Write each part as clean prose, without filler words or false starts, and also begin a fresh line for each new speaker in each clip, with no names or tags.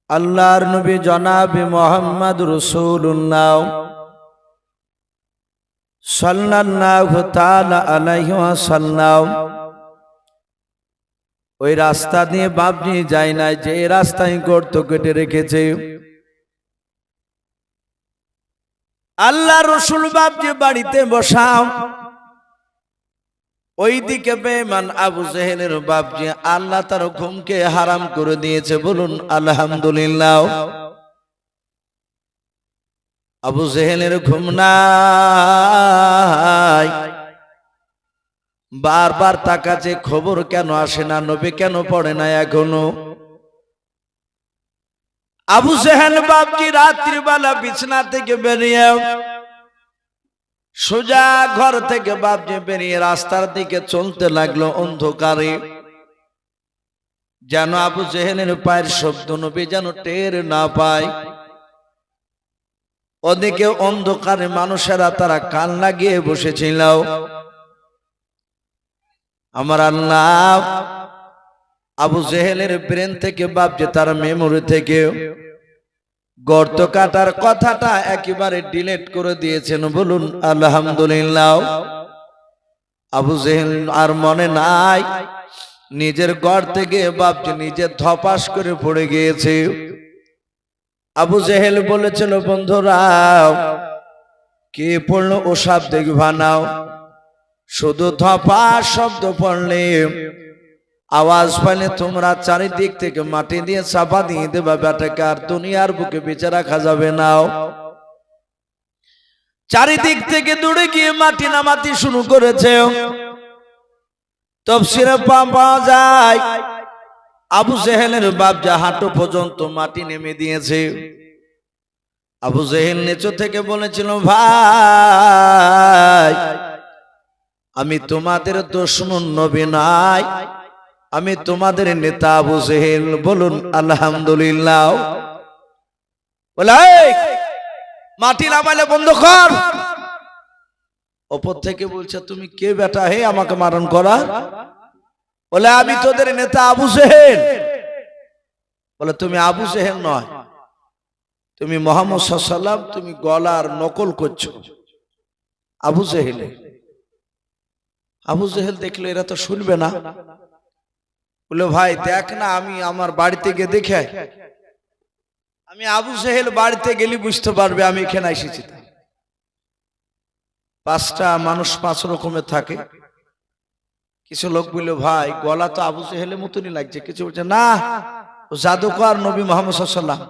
আল্লাহর নবী জনাবে মুহাম্মদ রাসূলুল্লাহ সাল্লাল্লাহু তাআলা আলাইহি ওয়াসাল্লাম ওই রাস্তা দিয়ে বাপ নিয়ে যায় না, যে রাস্তায় গর্ত কেটে রেখেছে। আল্লাহ রসুল বাপজি বাড়িতে বসাও, ওইদিকে বেঈমান আবু জেহেলের বাপজি আল্লাহ তার ঘুমকে হারাম করে দিয়েছে। বলুন আলহামদুলিল্লাহ। আবু জেহেলের ঘুম নাই, বারবার তাকাচ্ছে খবর কেন আসে না, নবী কেন পড়ে না এখনো। আবু জেহেল বাপজি রাত্রিবেলা বিছানা থেকে বেরিয়ে সোজা ঘর থেকে বাপজি বেরিয়ে রাস্তার দিকে চলতে লাগলো অন্ধকারে, যেন আবু জেহেলের পায়ের শব্দ নবী যেন টের না পায়। ওদিকে অন্ধকারে মানুষেরা তারা কান লাগিয়ে বসেছিল। আমার আল্লাহ আবু জেহেলের ব্রেন থেকে বাপজি তার মেমোরি থেকে গর্ত কাটার কথাটা একেবারে ডিলিট করে দিয়েছেন। বলুন আলহামদুলিল্লাহ। আবু জেহেল আর মনে নাই, নিজের গর্তে গিয়ে বাপজি নিজে ধপাস করে পড়ে গিয়েছে। আবু জেহেল বলেছিল, বন্ধুরা কে পড়লো ও সব দেখবা নাও, শুধু ধপাস শব্দ পড়লে, আওয়াজ পাইলে তোমরা চারিদিক থেকে মাটি দিয়ে চাপা দিয়ে দেবা বেটাকে, আর দুনিয়ার বুকে বেঁচে রাখা যাবে না। চারিদিক থেকে দৌড়ে গিয়ে মাটি নামাতে শুরু করেছে। তাফসীরে পাওয়া যায় আবু জেহেলের বাপ যা হাঁটু পর্যন্ত মাটি নেমে দিয়েছে। আবু জেহেল নিচু থেকে বলেছিল, ভাই আমি তোমাদের দুশমন নবী নাই, আমি তোমাদের নেতা আবু জেহেল। বলুন আলহামদুলিল্লাহ। বলে মাটি নামাইলে বন্ধ কর। ওপর থেকে বলছে, তুমি কে বেটা হে আমাকে মারণ করা? বলে আমি তোদের নেতা আবু জেহেল। বলে তুমি আবু জেহেল নয়, তুমি মুহাম্মদ সাল্লাল্লাহু আলাইহি ওয়াসাল্লাম, তুমি গলার নকল করছো আবু জেহেল। আবু জেহেল দেখলো এরা তো শুনবে না, বলে ভাই দেখ না, আমি আমার বাড়িতে গিয়ে দেখে, আমি আবু জেহেল বাড়িতে গেলে বুঝতে পারবে আমি এখানে এসেছি। পাঁচটা মানুষ পাঁচ রকমের থাকে। কিছু লোক বলল, ভাই গলা তো আবু জেহেলের মতনই লাগছে। কিছু বলছে না, জাদুকর নবী মুহাম্মদ সাল্লাল্লাহু আলাইহি ওয়াসাল্লাম,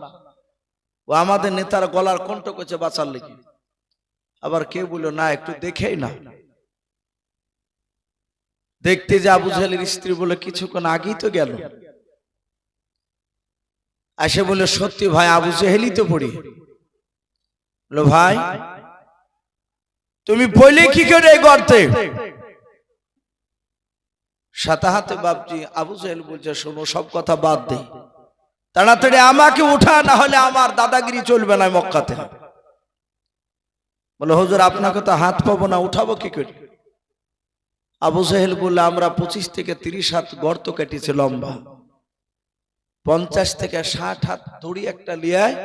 ও আমাদের নেতার গলার কণ্ঠ করছে বাঁচার লেগে। আবার কেউ বলল না, একটু দেখেই না। দেখতে যে আবু জেহেলের স্ত্রী বলে কিছুক্ষণ আগেই তো গেল, এসে বলে সত্যি ভাই আবু জেহেলই তো পড়ি। বলো ভাই তুমি বলে কি করে গর্তে? সাথে হাতে বাপজি আবু জেহেল বলছে, শোনো সব কথা বাদ দে, তাড়াতাড়ি আমাকে উঠা, না হলে আমার দাদাগিরি চলবে না মক্কাতে। বলে হুজুর আপনাকে তো হাত পাবো না, উঠাবো কি করে? আবু জেহেল বললে, আমরা 25 থেকে 30 হাত গর্ত কেটেছে লম্বা, 50 থেকে 60 হাত দড়ি একটা লিয়ায়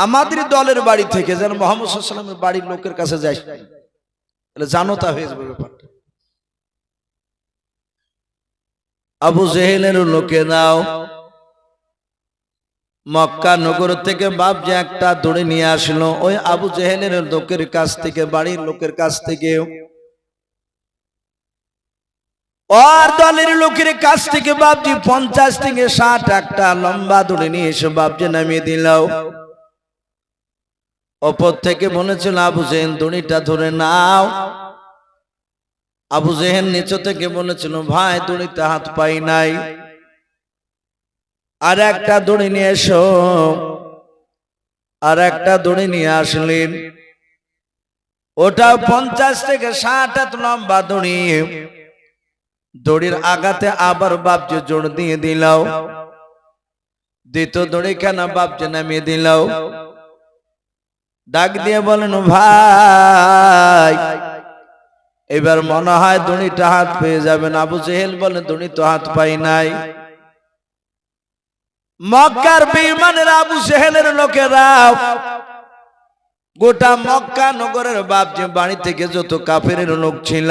আমাদের দলের বাড়ি থেকে যেন মুহাম্মদ সাল্লাল্লাহু আলাইহি ওয়াসাল্লামের বাড়ির লোকের কাছে যায়, তাহলে জানোতা হয়ে যাবে ব্যাপারটা। আবু জেহেলের লোকেরাও মক্কা নগর থেকে বাপ যে একটা দড়ি নিয়ে আসলো, ওই আবু জেহেলের লোকের কাছ থেকে, বাড়ির লোকের কাছ থেকে, ওর দলের লোকের কাছ থেকে বাপজি 50 থেকে 60 একটা লম্বা দড়ি নিয়ে এসে বাপজি নামিয়ে দিল। ওপর থেকে বলেছিল, আবু জেহেল দড়িটা ধরে নাও। আবু জেহেল নিচে থেকে বলেছিল, ভাই দড়িতে হাত পাই নাই, আর একটা দড়ি নিয়ে এসো। আর একটা দড়ি নিয়ে আসলেন, ওটা 50 থেকে 60 হাত লম্বা দড়ি। দড়ির আঘাতে আবার বাপজি জোড় দিয়ে দিল, দ্বিতীয় দড়ি খানা বাপজি নামিয়ে দিল। ডাক দিয়ে বলেন, ভাই এবার মনে হয় দড়িটা হাত পেয়ে যাবেন। আবু জেহেল বলে, দড়ি তো হাত পাই নাই। মক্কার বেঈমানের আবু জেহেলের লোকেরা গোটা মক্কা নগরের বাপজি বাড়ি থেকে যত কাফেরের লোক ছিল,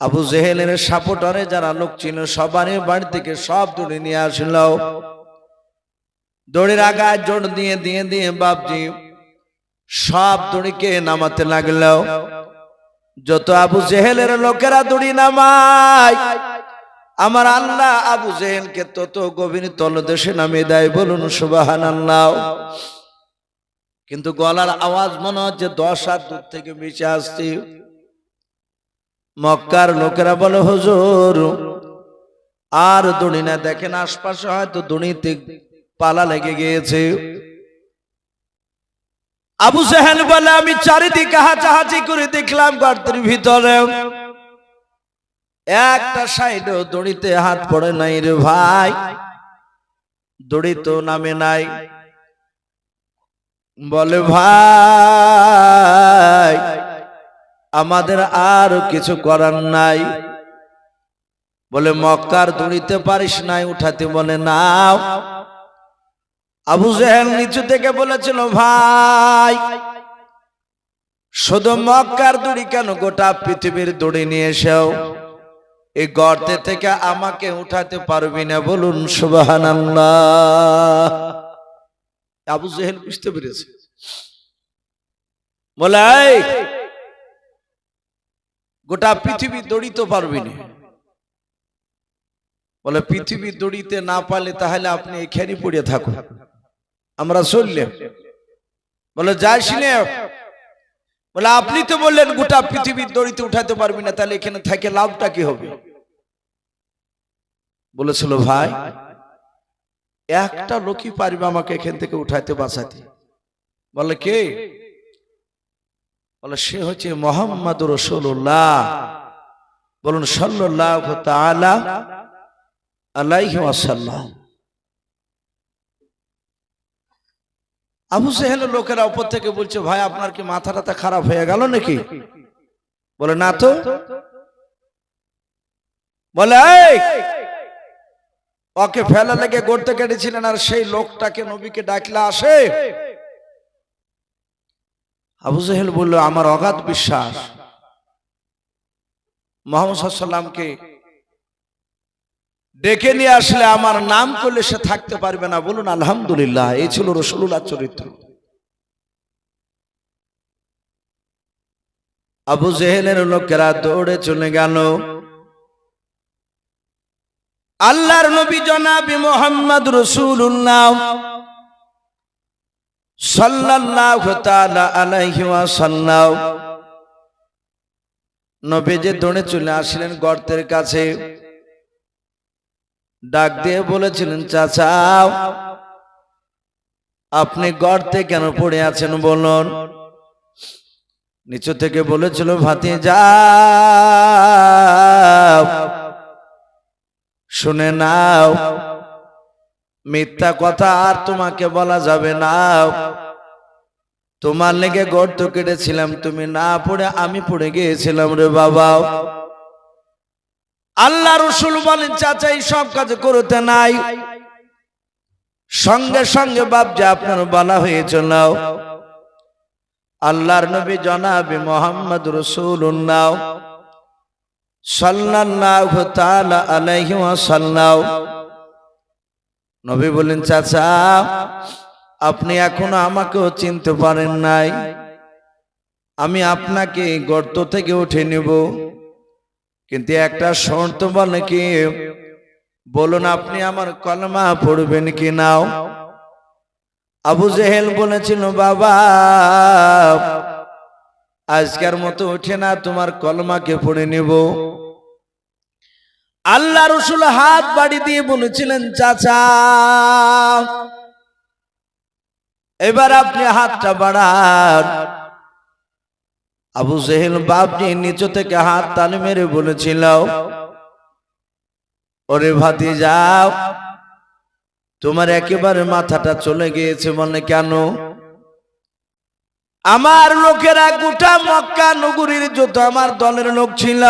আবু জেহেলের সাপোর্টারে যারা লোক ছিল সবারই বাড়ি থেকে সব দৌড়ে নিয়ে আসল। দড়ির আগায় জোর দিয়ে দিয়ে দিয়ে বাপজি সব দড়িকে নামাতে লাগলো। যত আবু জেহেলের লোকেরা দড়ি নামায়, আমার আল্লাহ আবু জেহেলকে তত গভীর তলদেশে নামিয়ে দেয়। বলুন সুবহানাল্লাহ। কিন্তু গলার আওয়াজ মনে হচ্ছে 10 হাত দূর থেকে বেশি আসছে। মক্কার লোকেরা বলে, হুজুর আর দড়ি না, দেখেন আশপাশে হয়তো দড়িতে পালা লেগে গিয়েছে। আবু জেহেল বলে, আমি চারিদিকে হাঁচাহাঁচি করে দেখলাম গর্তের ভিতরে একটা সাইডেও দড়িতে হাত পড়ে নাই রে ভাই, দড়ি তো নামে নাই। বলে, ভাই আমাদের আর কিছু করার নাই। বলে, মক্কার দড়িতে পারিস নাই উঠাতে? বলে, নাও। আবু জেহেল নিচু থেকে বলেছিল, ভাই শুধু মক্কার দড়ি কেন, গোটা পৃথিবীর দড়ি নিয়ে এসেও এই গর্তে থেকে আমাকে উঠাতে পারবি না? বলুন সুবহানাল্লাহ। আবু জেহেল বুঝতে পেরেছে। বলে, গোটা পৃথিবীর দড়ি তো পারবি না। বলে, পৃথিবীর দড়িতে না পারলে তাহলে আপনি এখানে পড়ে থাকুন, আমরা চললে। বলে, যাইস না। বলে, আপনি তো বললেন গোটা পৃথিবীর দড়িতে উঠাতে পারবি না, তাহলে এখানে থেকে লাভটা কি হবে? বলেছিল, ভাই একটা লোকই পারবে আমাকে এখান থেকে উঠাইতে বাঁচাতে। বলে, কে? বলে, সে হচ্ছে মুহাম্মদুর রাসূলুল্লাহ। বলুন সাল্লাল্লাহু তাআলা আলাইহি ওয়াসাল্লাম। আবু জেহেলের লোকেরা উপর থেকে বলছে, ভাই আপনার কি মাথাটা খারাপ হয়ে গেল নাকি? বলে, না তো। বলে, ওকে ফেলা লেগে গর্তে কেটেছিলেন, আর সেই লোকটাকে নবীকে ডাকলে আসে? আবু জেহেল বলল, আমার অগাধ বিশ্বাস মুহাম্মদ সাল্লাল্লাহু আলাইহি ওয়াসাল্লামকে ডেকে নিয়ে আসলে আমার নাম করলে সে থাকতে পারবে না। বলুন আলহামদুলিল্লাহ। এই ছিল রাসূলুল্লাহ চরিত্র। আবু জেহেলের লোকেরা দৌড়ে চলে গেল। আল্লাহর নবী জনাবে মুহাম্মদ রাসূলুল্লাহ সাল্লাল্লাহু তাআলা আলাইহি ওয়াসাল্লাম নবী যে দৌড়ে চলে আসলেন গর্তের কাছে, ডাক দিয়ে বলেছিলেন, চাচা আপনি গর্তে কেন পড়ে আছেন বলুন। নিচু থেকে বলেছিল, ভাতিজা শুনে নাও, মিথ্যা কথা আর তোমাকে বলা যাবে না। তোমার লেগে গর্ত কেটেছিলাম, তুমি না পড়ে আমি পড়ে গিয়েছিলাম রে বাবা। আল্লাহ রাসূল বলেন, চাচা এই সব কাজ করতে নাই, সঙ্গে সঙ্গে বাপ যে আপনার বলা হয়েছিল। আল্লাহর নবী জনাবে মুহাম্মদ রাসূলুল্লাহ সাল্লাল্লাহু তাআলা আলাইহি ওয়াসাল্লাম নবী বলেন, চাচা আপনি এখনো আমাকেও চিনতে পারেন নাই, আমি আপনাকে গর্ত থেকে উঠে নেব, কিন্তু একটা শর্ত। বলে কি? বলুন আপনি আমার কলমা পড়বেন কি নাও? আবু জেহেল বলেছিল, বাবা আজকের মতো উঠে না, তোমার কলমাকে পড়ে নেব। আল্লাহ রাসূল হাত বাড়ি দিয়ে বলেছিলেন, চাচা এবার আপনি হাতটা বাড়ান। আবু জেহেল বাপজি নিচু থেকে হাত তালি মেরে বলেছিল, ওরে ভাতিজা তোমার একেবারে মাথাটা চলে গিয়েছে। বলে, কেন? আমার লোকেরা গোটা মক্কা নগরীর যত আমার দলের লোক ছিল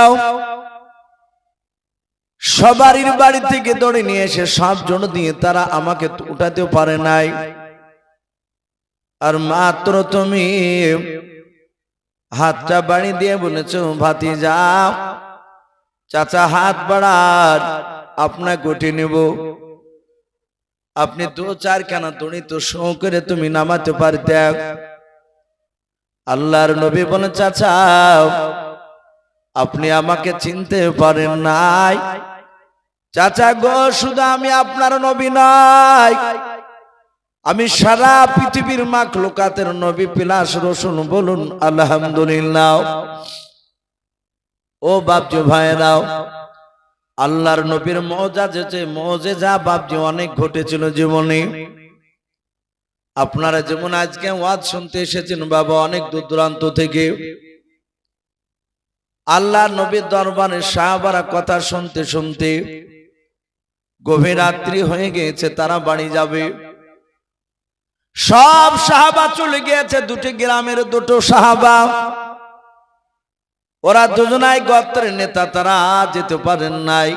সবারই বাড়ি থেকে দড়ি নিয়ে এসে সব জন দিয়ে তারা আমাকে উঠাতেও পারে নাই, আর মাত্র তুমি হাতটা বাড়ি দিয়ে বলেছো ভাতিজা, চাচা হাত বাড়ান, আপনাকে উঠে নেব। আপনি দু চারখানা দড়ি তো শো করে তুমি নামাতে পারতে। আল্লাহর নবী বলেন, চাচা আপনি আমাকে চিনতে পারেন নাই। চাচা গো, শুধু আমি আপনার নবী নাই, আমি সারা পৃথিবীর মাখলুকাতের নবী প্লাস রসুল, বলুন আলহামদুলিল্লাহ। ও বাপজি ভাইরাও, আল্লাহর নবীর মুজিজা বাপজি অনেক ঘটেছিল জীবনে। আপনারা যেমন আজকে ওয়াজ শুনতে এসেছেন বাবা অনেক দূর দূরান্ত থেকে, আল্লাহর নবীর দরবারে সাহাবারা কথা শুনতে শুনতে গভীর রাত্রি হয়ে গিয়েছে, তারা বাড়ি যাবে। সব সাহাবা চলে গিয়েছে, দুটি গ্রামের দুটো সাহাবা, ওরা দুজনাই গোত্রের নেতা, তারা যেতে পারেন নাই।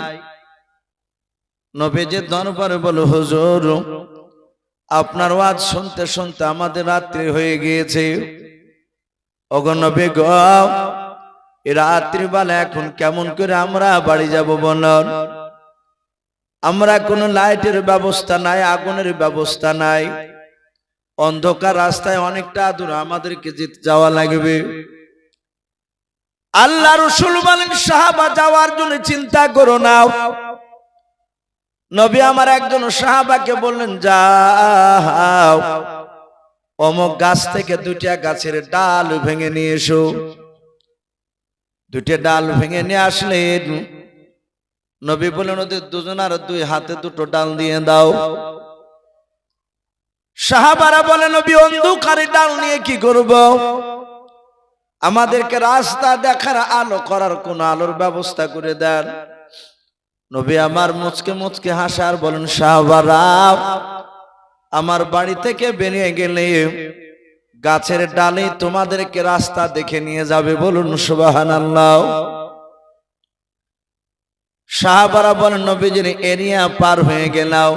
নবীজির দরবারে বলে, হুজুর আপনার ওয়াজ শুনতে শুনতে আমাদের রাত্রি হয়ে গিয়েছে। ওগো নবী গো, এই রাত্রিবেলা এখন কেমন করে আমরা বাড়ি যাব বলুন? আমরা কোনো লাইটের ব্যবস্থা নাই, আগুনের ব্যবস্থা নাই, অন্ধকার রাস্তায় অনেকটা দূর আমাদেরকে যেতে যাওয়া লাগবে। আল্লাহ রাসূল বলেন, সাহাবা যাওয়ার জন্য চিন্তা করো না। নবী আমার একজন সাহাবাকে বললেন, যাও অমুক গাছ থেকে দুইটা গাছের ডাল ভেঙে নিয়ে এসো। দুইটা ডাল ভেঙে নিয়ে আসলেন। নবী বললেন, ওদের দুজনার দুই হাতে দুটো ডাল দিয়ে দাও। সাহাবারা বলে, নবী অন্ধকারে ডাল নিয়ে কি করব? আমাদেরকে রাস্তা দেখার, আলো করার কোন আলোর ব্যবস্থা করে দেন। নবী আমার মুচকে মুচকে হাসার বলেন, সাহাবারা আমার বাড়ি থেকে বেরিয়ে গেলে গাছের ডালে তোমাদেরকে রাস্তা দেখে নিয়ে যাবে, বলুন সুবহানাল্লাহ। সাহাবারা বলেন, নবীজির এরিয়া পার হয়ে গেলাম,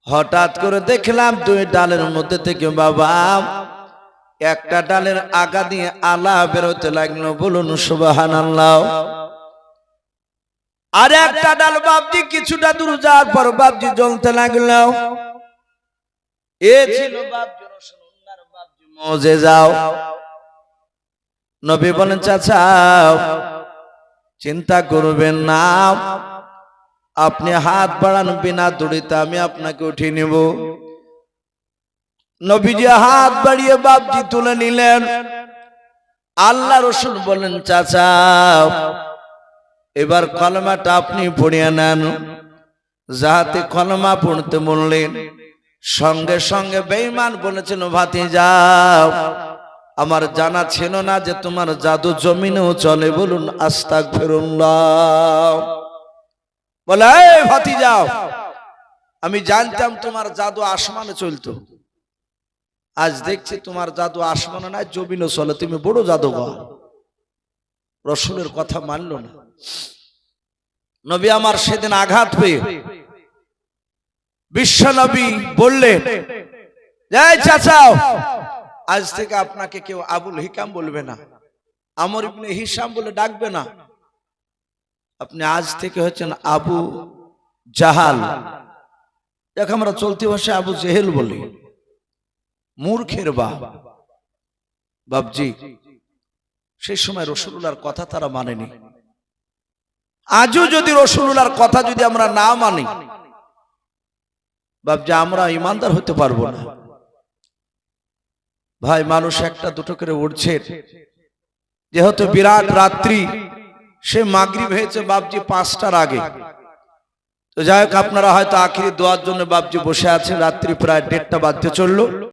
হঠাৎ করে দেখলাম দুই ডালের মধ্যে থেকে বাবা একটা ডালের আগা দিয়ে আলা বেরোতে লাগলো, বলুন সুবহানাল্লাহ। আর একটা ডাল বাপজি কিছুটা দূর যাওয়ার পর বাপজি জ্বলতে লাগলো। এ ছিল বাপজি রাসূলুল্লাহর বাপজি মুজিজা। নবী বলেন, চাচা চিন্তা করবেন না, আপনি হাত বাড়ান, বিনা দড়িতে আমি আপনাকে উঠিয়ে নেব। নবীজি হাত বাড়িয়ে বাপজি তুলে নিলেন। আল্লাহ রাসূল বলেন, চাচা এবার কলমাটা আপনি পড়িয়ে নেন। যাহাতে কলমা পড়তে বললেন, সঙ্গে সঙ্গে বেঈমান বলেছিল, ভাতিজা আমার জানা ছিল না যে তোমার জাদু জমিনেও চলে, বলুন আস্তাগফিরুল্লাহ। বলে, এই ভাতিজা আমি জানতাম তোমার জাদু আসমানে চলতো, আজ দেখছি তোমার জাদু আসমানে নাই, জমিনে চলে, তুমি বড় জাদুঘর। রাসূলের কথা মানল না। নবী আমার সেদিন আঘাত পেয়ে বিশ্ব নবী বললেন, এই চাচা আজ থেকে আপনাকে কেউ আবুল হিকাম বলবে না, আমর ইবনে হিশাম বলে ডাকবে না, আপনি আজ থেকে হচ্ছেন আবু জাহাল। দেখ আমরা চলতি ভাষায় আবু জেহেল বলি, মূর্খের বাপ। বাপজি সেই সময় রাসূলুল্লাহর কথা তারা মানেনি। আজও যদি রাসূলুল্লাহর কথা যদি আমরা না মানি বাপজি, আমরা ইমানদার হতে পারবো না। ভাই মানুষ একটা দুটো করে উঠছে, যেহেতু বিরাট রাত্রি, সে মাগরিব হয়েছে বাপজি 5টার আগে। তো যাই হোক, আপনারা হয়তো আখিরি দোয়ার জন্য বাপজি বসে আছেন, রাত্রি প্রায় 1:30 বাজতে চললো।